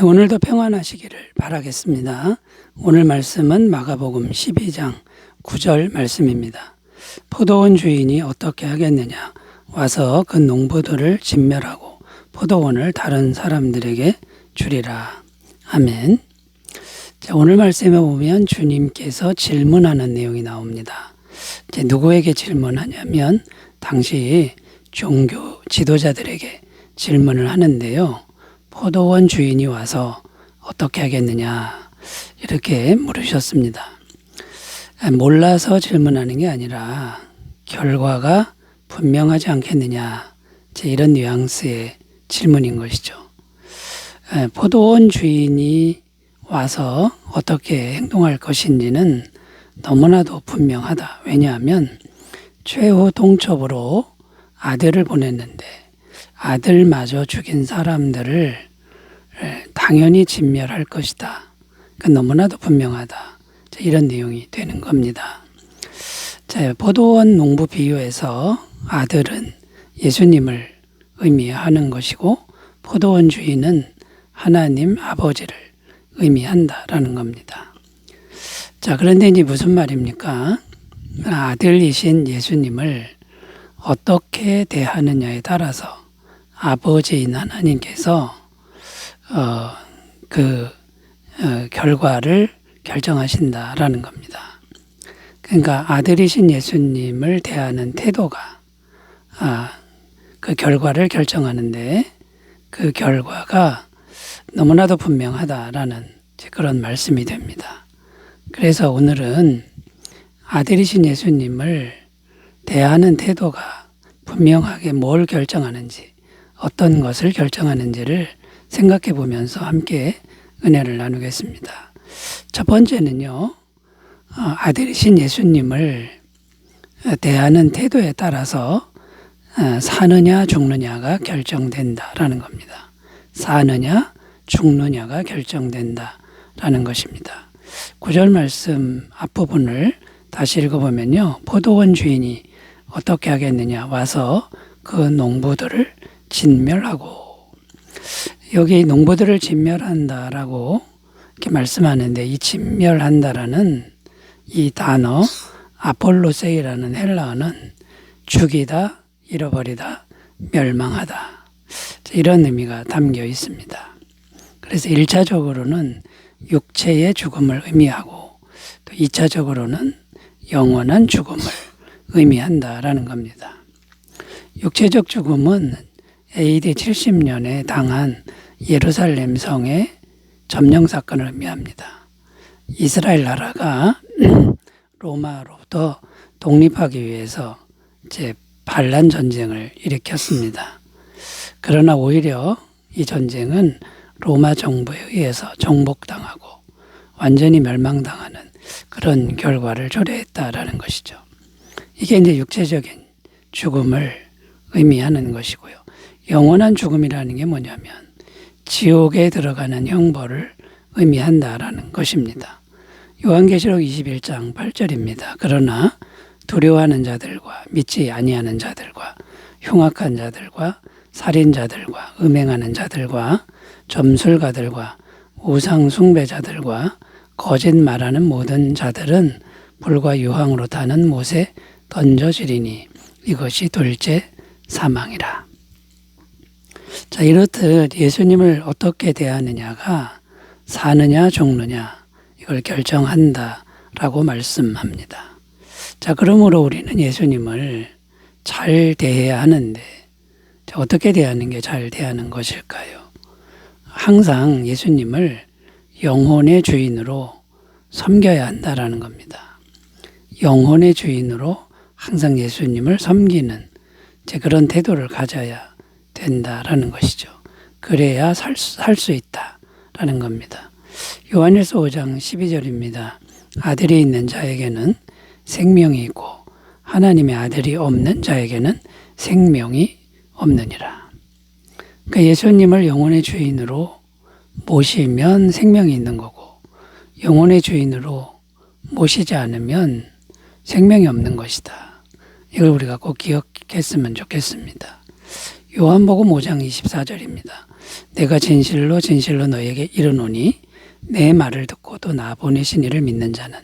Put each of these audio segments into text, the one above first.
오늘도 평안하시기를 바라겠습니다. 오늘 말씀은 마가복음 12장 9절 말씀입니다. 포도원 주인이 어떻게 하겠느냐? 와서 그 농부들을 진멸하고 포도원을 다른 사람들에게 주리라. 아멘. 자, 오늘 말씀에 보면 주님께서 질문하는 내용이 나옵니다. 이제 누구에게 질문하냐면 당시 종교 지도자들에게 질문을 하는데요. 포도원 주인이 와서 어떻게 하겠느냐 이렇게 물으셨습니다. 몰라서 질문하는 게 아니라 결과가 분명하지 않겠느냐 이런 뉘앙스의 질문인 것이죠. 포도원 주인이 와서 어떻게 행동할 것인지는 너무나도 분명하다. 왜냐하면 최후 동첩으로 아들을 보냈는데 아들마저 죽인 사람들을 당연히 진멸할 것이다. 너무나도 분명하다. 이런 내용이 되는 겁니다. 자, 포도원 농부 비유에서 아들은 예수님을 의미하는 것이고 포도원 주인은 하나님 아버지를 의미한다라는 겁니다. 자, 그런데 이제 무슨 말입니까? 아들이신 예수님을 어떻게 대하느냐에 따라서 아버지인 하나님께서 결과를 결정하신다라는 겁니다. 그러니까 아들이신 예수님을 대하는 태도가 그 결과를 결정하는데 그 결과가 너무나도 분명하다라는 그런 말씀이 됩니다. 그래서 오늘은 아들이신 예수님을 대하는 태도가 분명하게 뭘 결정하는지 어떤 것을 결정하는지를 생각해 보면서 함께 은혜를 나누겠습니다. 첫 번째는요. 아들이신 예수님을 대하는 태도에 따라서 사느냐 죽느냐가 결정된다라는 겁니다. 사느냐 죽느냐가 결정된다라는 것입니다. 9절 말씀 앞부분을 다시 읽어보면요. 포도원 주인이 어떻게 하겠느냐 와서 그 농부들을 진멸하고 여기 농부들을 진멸한다라고 이렇게 말씀하는데 이 진멸한다라는 이 단어 아폴로세이라는 헬라어는 죽이다, 잃어버리다, 멸망하다 이런 의미가 담겨 있습니다. 그래서 1차적으로는 육체의 죽음을 의미하고 또 2차적으로는 영원한 죽음을 의미한다라는 겁니다. 육체적 죽음은 AD 70년에 당한 예루살렘 성의 점령 사건을 의미합니다. 이스라엘 나라가 로마로부터 독립하기 위해서 반란 전쟁을 일으켰습니다. 그러나 오히려 이 전쟁은 로마 정부에 의해서 정복당하고 완전히 멸망당하는 그런 결과를 초래했다라는 것이죠. 이게 이제 육체적인 죽음을 의미하는 것이고요. 영원한 죽음이라는 게 뭐냐면 지옥에 들어가는 형벌을 의미한다라는 것입니다. 요한계시록 21장 8절입니다. 그러나 두려워하는 자들과 믿지 아니하는 자들과 흉악한 자들과 살인자들과 음행하는 자들과 점술가들과 우상 숭배자들과 거짓 말하는 모든 자들은 불과 유황으로 타는 못에 던져지리니 이것이 둘째 사망이라. 자, 이렇듯 예수님을 어떻게 대하느냐가 사느냐 죽느냐 이걸 결정한다라고 말씀합니다. 자, 그러므로 우리는 예수님을 잘 대해야 하는데 어떻게 대하는 게 잘 대하는 것일까요? 항상 예수님을 영혼의 주인으로 섬겨야 한다라는 겁니다. 영혼의 주인으로 항상 예수님을 섬기는 그런 태도를 가져야 된다라는 것이죠. 그래야 살 수 있다라는 겁니다. 요한일서 5장 12절입니다. 아들이 있는 자에게는 생명이 있고 하나님의 아들이 없는 자에게는 생명이 없느니라. 그러니까 예수님을 영혼의 주인으로 모시면 생명이 있는 거고 영혼의 주인으로 모시지 않으면 생명이 없는 것이다. 이걸 우리가 꼭 기억했으면 좋겠습니다. 요한복음 5장 24절입니다. 내가 진실로 진실로 너에게 이르노니 내 말을 듣고 또 나 보내신 이를 믿는 자는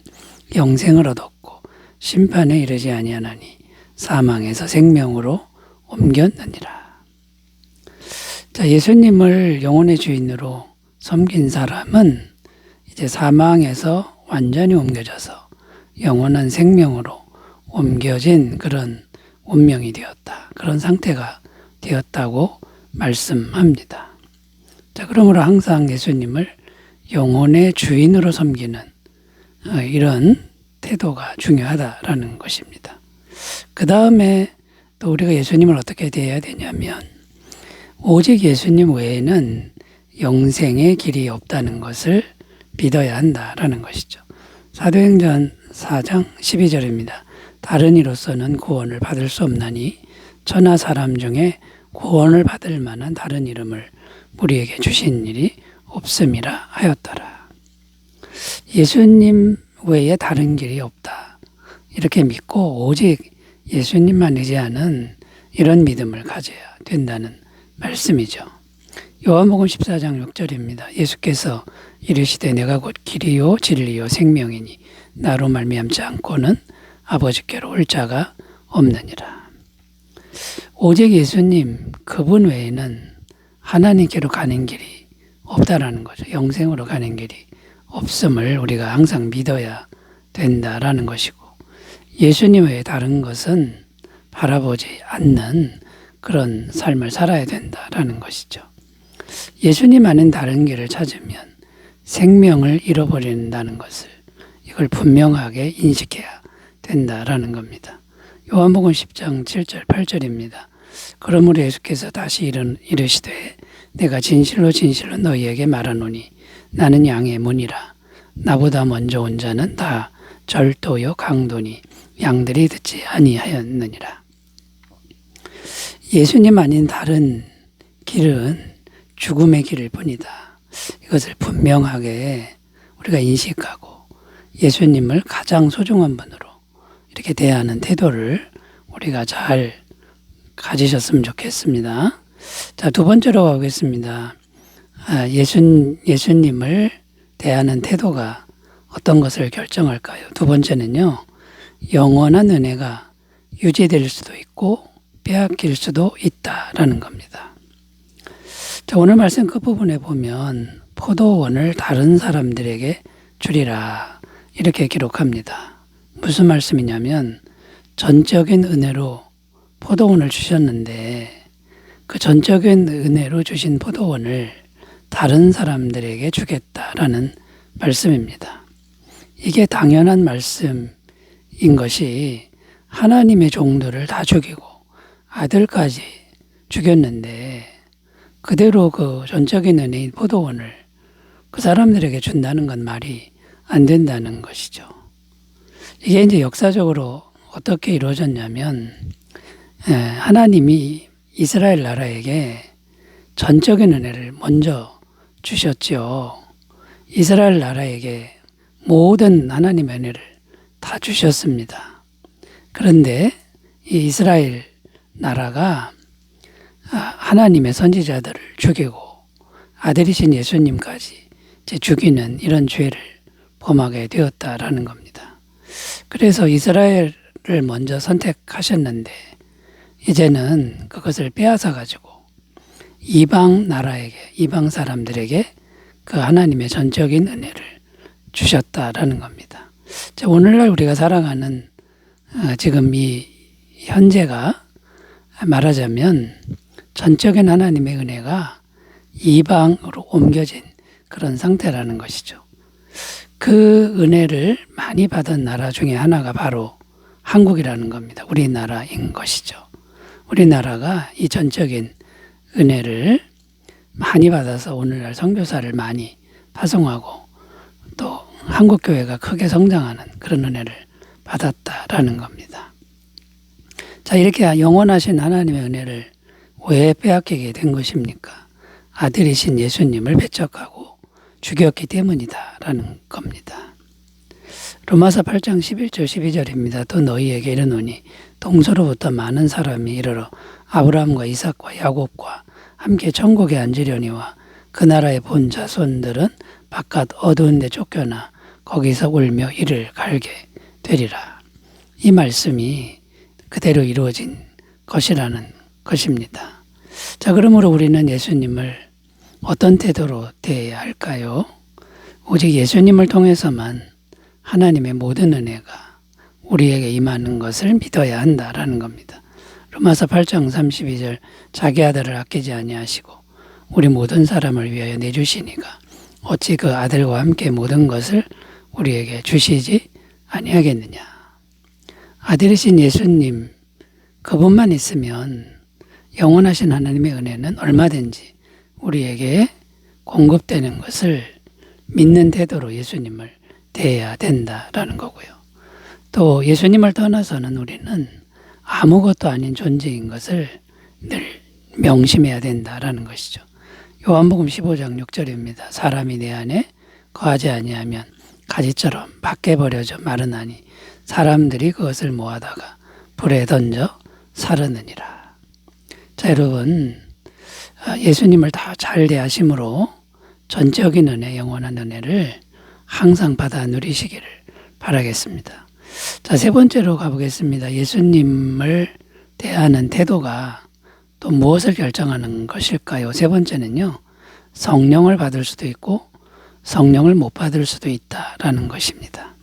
영생을 얻었고 심판에 이르지 아니하나니 사망에서 생명으로 옮겼느니라. 자, 예수님을 영혼의 주인으로 섬긴 사람은 이제 사망에서 완전히 옮겨져서 영원한 생명으로 옮겨진 그런 운명이 되었다. 그런 상태가 되었다고 말씀합니다. 자, 그러므로 항상 예수님을 영혼의 주인으로 섬기는 이런 태도가 중요하다라는 것입니다. 그 다음에 또 우리가 예수님을 어떻게 대해야 되냐면 오직 예수님 외에는 영생의 길이 없다는 것을 믿어야 한다라는 것이죠. 사도행전 4장 12절입니다. 다른 이로서는 구원을 받을 수 없나니 천하 사람 중에 구원을 받을 만한 다른 이름을 우리에게 주신 일이 없음이라 하였더라. 예수님 외에 다른 길이 없다. 이렇게 믿고 오직 예수님만 의지하는 이런 믿음을 가져야 된다는 말씀이죠. 요한복음 14장 6절입니다. 예수께서 이르시되 내가 곧 길이요 진리요 생명이니 나로 말미암지 않고는 아버지께로 올 자가 없느니라. 오직 예수님 그분 외에는 하나님께로 가는 길이 없다라는 거죠. 영생으로 가는 길이 없음을 우리가 항상 믿어야 된다라는 것이고 예수님 외에 다른 것은 바라보지 않는 그런 삶을 살아야 된다라는 것이죠. 예수님 아닌 다른 길을 찾으면 생명을 잃어버린다는 것을 이걸 분명하게 인식해야 된다라는 겁니다. 요한복음 10장 7절 8절입니다. 그러므로 예수께서 다시 이르시되 내가 진실로 진실로 너희에게 말하노니 나는 양의 문이라. 나보다 먼저 온 자는 다 절도요 강도니 양들이 듣지 아니하였느니라. 예수님 아닌 다른 길은 죽음의 길일 뿐이다. 이것을 분명하게 우리가 인식하고 예수님을 가장 소중한 분으로 이렇게 대하는 태도를 우리가 잘 가지셨으면 좋겠습니다. 자, 두 번째로 가겠습니다. 예수님을 대하는 태도가 어떤 것을 결정할까요? 두 번째는요, 영원한 은혜가 유지될 수도 있고 빼앗길 수도 있다라는 겁니다. 자, 오늘 말씀 끝부분에 보면 포도원을 다른 사람들에게 주리라 이렇게 기록합니다. 무슨 말씀이냐면 전적인 은혜로 포도원을 주셨는데 그 전적인 은혜로 주신 포도원을 다른 사람들에게 주겠다라는 말씀입니다. 이게 당연한 말씀인 것이 하나님의 종들을 다 죽이고 아들까지 죽였는데 그대로 그 전적인 은혜인 포도원을 그 사람들에게 준다는 건 말이 안 된다는 것이죠. 이게 이제 역사적으로 어떻게 이루어졌냐면 하나님이 이스라엘 나라에게 전적인 은혜를 먼저 주셨죠. 이스라엘 나라에게 모든 하나님의 은혜를 다 주셨습니다. 그런데 이 이스라엘 나라가 하나님의 선지자들을 죽이고 아들이신 예수님까지 죽이는 이런 죄를 범하게 되었다라는 겁니다. 그래서 이스라엘을 먼저 선택하셨는데 이제는 그것을 빼앗아 가지고 이방 나라에게, 이방 사람들에게 그 하나님의 전적인 은혜를 주셨다라는 겁니다. 자, 오늘날 우리가 살아가는 지금 이 현재가 말하자면 전적인 하나님의 은혜가 이방으로 옮겨진 그런 상태라는 것이죠. 그 은혜를 많이 받은 나라 중에 하나가 바로 한국이라는 겁니다. 우리나라인 것이죠. 우리나라가 이 전적인 은혜를 많이 받아서 오늘날 선교사를 많이 파송하고 또 한국교회가 크게 성장하는 그런 은혜를 받았다라는 겁니다. 자, 이렇게 영원하신 하나님의 은혜를 왜 빼앗기게 된 것입니까? 아들이신 예수님을 배척하고 죽였기 때문이다라는 겁니다. 로마서 8장 11절 12절입니다. 또 너희에게 이르노니 동서로부터 많은 사람이 이르러 아브라함과 이삭과 야곱과 함께 천국에 앉으려니와 그 나라의 본 자손들은 바깥 어두운 데 쫓겨나 거기서 울며 이를 갈게 되리라. 이 말씀이 그대로 이루어진 것이라는 것입니다. 자, 그러므로 우리는 예수님을 어떤 태도로 대해야 할까요? 오직 예수님을 통해서만 하나님의 모든 은혜가 우리에게 임하는 것을 믿어야 한다라는 겁니다. 로마서 8장 32절 자기 아들을 아끼지 아니하시고 우리 모든 사람을 위하여 내주시니가 어찌 그 아들과 함께 모든 것을 우리에게 주시지 아니하겠느냐. 아들이신 예수님 그분만 있으면 영원하신 하나님의 은혜는 얼마든지 우리에게 공급되는 것을 믿는 태도로 예수님을 대해야 된다라는 거고요. 또 예수님을 떠나서는 우리는 아무것도 아닌 존재인 것을 늘 명심해야 된다라는 것이죠. 요한복음 15장 6절입니다. 사람이 내 안에 거하지 아니하면 가지처럼 밖에 버려져 마르나니 사람들이 그것을 모아다가 불에 던져 사르느니라. 자, 여러분, 예수님을 다 잘 대하심으로 전적인 은혜, 영원한 은혜를 항상 받아 누리시기를 바라겠습니다. 자, 세 번째로 가보겠습니다. 예수님을 대하는 태도가 또 무엇을 결정하는 것일까요? 세 번째는요, 성령을 받을 수도 있고 성령을 못 받을 수도 있다라는 것입니다.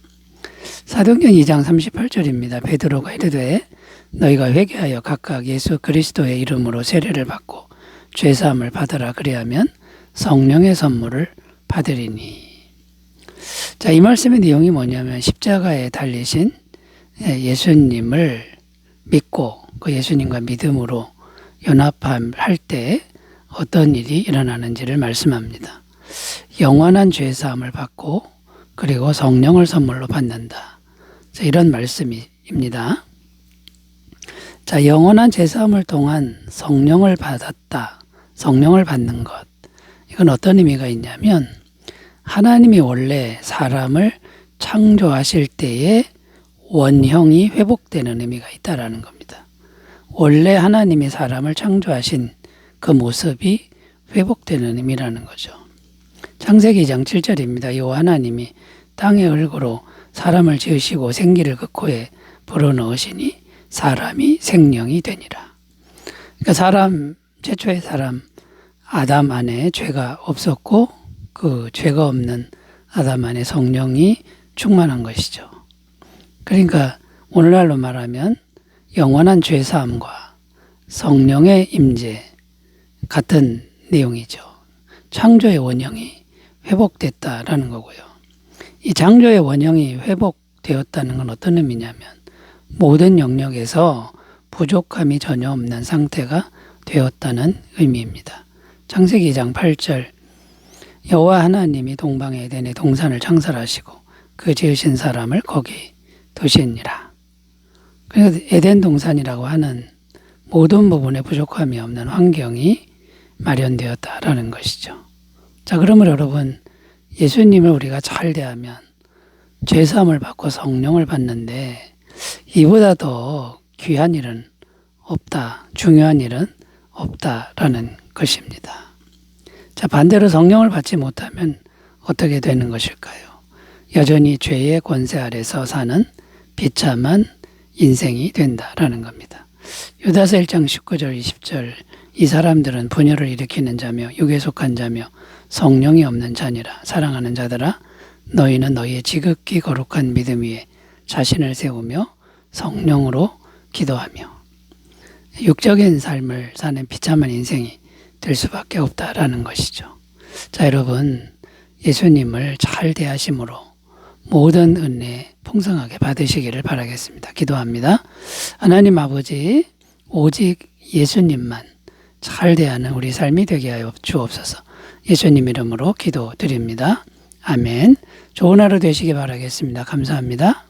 사도행전 2장 38절입니다. 베드로가 이르되 너희가 회개하여 각각 예수 그리스도의 이름으로 세례를 받고 죄사함을 받으라. 그리하면 성령의 선물을 받으리니. 자, 이 말씀의 내용이 뭐냐면 십자가에 달리신 예수님을 믿고 그 예수님과 믿음으로 연합할 때 어떤 일이 일어나는지를 말씀합니다. 영원한 죄사함을 받고 그리고 성령을 선물로 받는다. 자, 이런 말씀입니다. 자, 영원한 죄사함을 통한 성령을 받았다. 성령을 받는 것. 이건 어떤 의미가 있냐면 하나님이 원래 사람을 창조하실 때에 원형이 회복되는 의미가 있다라는 겁니다. 원래 하나님이 사람을 창조하신 그 모습이 회복되는 의미라는 거죠. 창세기 2장 7절입니다. 여호와 하나님이 땅의 흙으로 사람을 지으시고 생기를 그 코에 불어넣으시니 사람이 생명이 되니라. 그러니까 최초의 사람 아담 안에 죄가 없었고 그 죄가 없는 아담 안에 성령이 충만한 것이죠. 그러니까 오늘날로 말하면 영원한 죄사함과 성령의 임재 같은 내용이죠. 창조의 원형이 회복됐다라는 거고요. 이 창조의 원형이 회복되었다는 건 어떤 의미냐면 모든 영역에서 부족함이 전혀 없는 상태가 되었다는 의미입니다. 창세기 2장 8절 여호와 하나님이 동방의 에덴의 동산을 창설하시고 그 지으신 사람을 거기 두시니라. 그래서 에덴 동산이라고 하는 모든 부분에 부족함이 없는 환경이 마련되었다라는 것이죠. 자, 그러면 여러분 예수님을 우리가 잘 대하면 죄사함을 받고 성령을 받는데 이보다 더 귀한 일은 없다, 중요한 일은 없다라는 것입니다. 자, 반대로 성령을 받지 못하면 어떻게 되는 것일까요? 여전히 죄의 권세 아래서 사는 비참한 인생이 된다라는 겁니다. 유다서 1장 19절 20절 이 사람들은 분열을 일으키는 자며 육에 속한 자며 성령이 없는 자니라. 사랑하는 자들아 너희는 너희의 지극히 거룩한 믿음 위에 자신을 세우며 성령으로 기도하며. 육적인 삶을 사는 비참한 인생이 될 수밖에 없다라는 것이죠. 자, 여러분 예수님을 잘 대하심으로 모든 은혜 풍성하게 받으시기를 바라겠습니다. 기도합니다. 하나님 아버지, 오직 예수님만 잘 대하는 우리 삶이 되게 하여 주옵소서. 예수님 이름으로 기도드립니다. 아멘. 좋은 하루 되시기 바라겠습니다. 감사합니다.